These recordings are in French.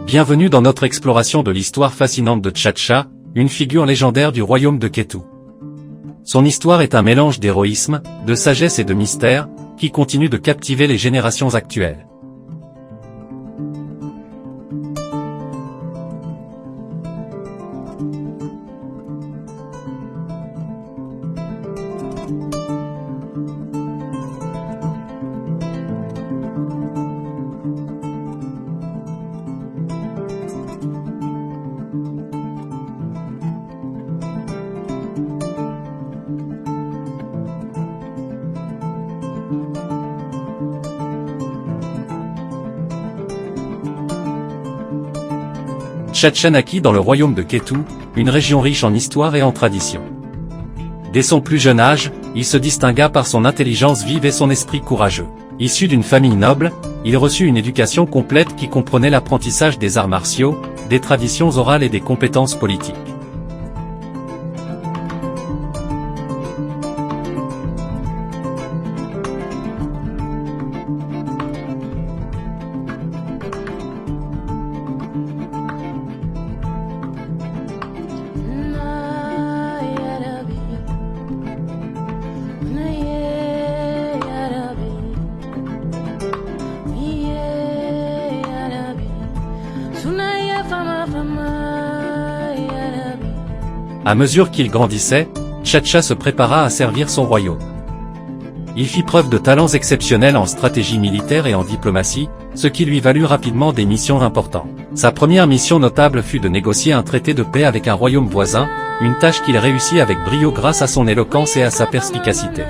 Bienvenue dans notre exploration de l'histoire fascinante de Tchatcha, une figure légendaire du royaume de Kétou. Son histoire est un mélange d'héroïsme, de sagesse et de mystère, qui continue de captiver les générations actuelles. Tchatcha naquit dans le royaume de Kétou, une région riche en histoire et en tradition. Dès son plus jeune âge, il se distingua par son intelligence vive et son esprit courageux. Issu d'une famille noble, il reçut une éducation complète qui comprenait l'apprentissage des arts martiaux, des traditions orales et des compétences politiques. À mesure qu'il grandissait, Tchatcha se prépara à servir son royaume. Il fit preuve de talents exceptionnels en stratégie militaire et en diplomatie, ce qui lui valut rapidement des missions importantes. Sa première mission notable fut de négocier un traité de paix avec un royaume voisin, une tâche qu'il réussit avec brio grâce à son éloquence et à sa perspicacité.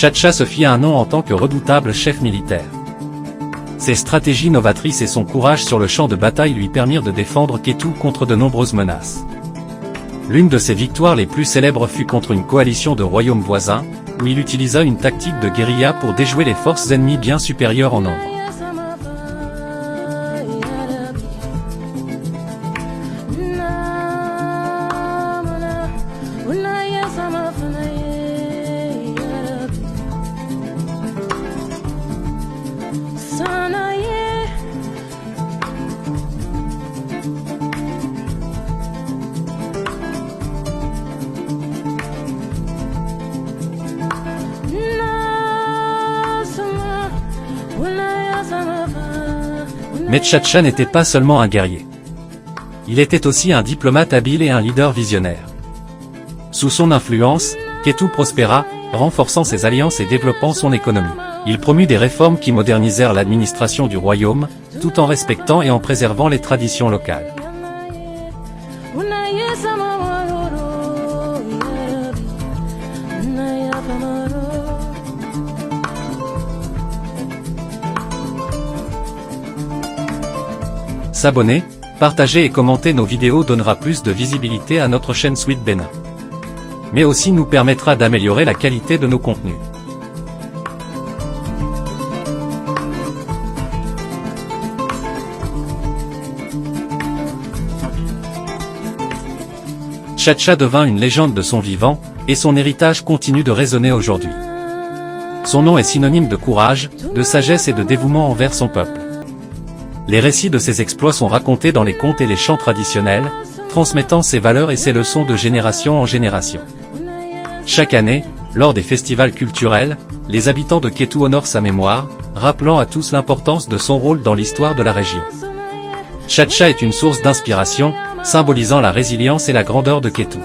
Tchatcha se fit un nom en tant que redoutable chef militaire. Ses stratégies novatrices et son courage sur le champ de bataille lui permirent de défendre Kétou contre de nombreuses menaces. L'une de ses victoires les plus célèbres fut contre une coalition de royaumes voisins, où il utilisa une tactique de guérilla pour déjouer les forces ennemies bien supérieures en nombre. Mais Tchatcha n'était pas seulement un guerrier. Il était aussi un diplomate habile et un leader visionnaire. Sous son influence, Kétou prospéra, renforçant ses alliances et développant son économie. Il promut des réformes qui modernisèrent l'administration du royaume, tout en respectant et en préservant les traditions locales. S'abonner, partager et commenter nos vidéos donnera plus de visibilité à notre chaîne Sweet Bénin. Mais aussi nous permettra d'améliorer la qualité de nos contenus. Tchatcha devint une légende de son vivant, et son héritage continue de résonner aujourd'hui. Son nom est synonyme de courage, de sagesse et de dévouement envers son peuple. Les récits de ses exploits sont racontés dans les contes et les chants traditionnels, transmettant ses valeurs et ses leçons de génération en génération. Chaque année, lors des festivals culturels, les habitants de Kétou honorent sa mémoire, rappelant à tous l'importance de son rôle dans l'histoire de la région. Tchatcha est une source d'inspiration, symbolisant la résilience et la grandeur de Kétou.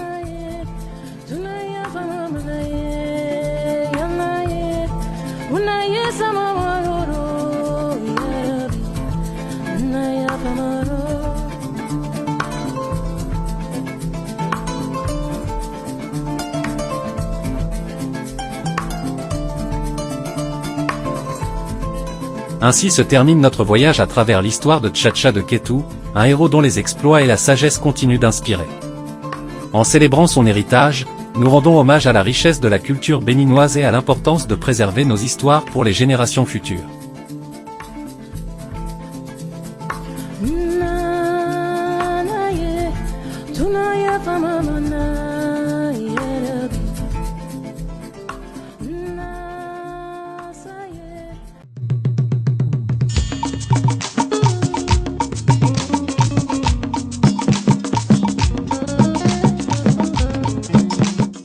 Ainsi se termine notre voyage à travers l'histoire de Tchatcha de Kétou, un héros dont les exploits et la sagesse continuent d'inspirer. En célébrant son héritage, nous rendons hommage à la richesse de la culture béninoise et à l'importance de préserver nos histoires pour les générations futures.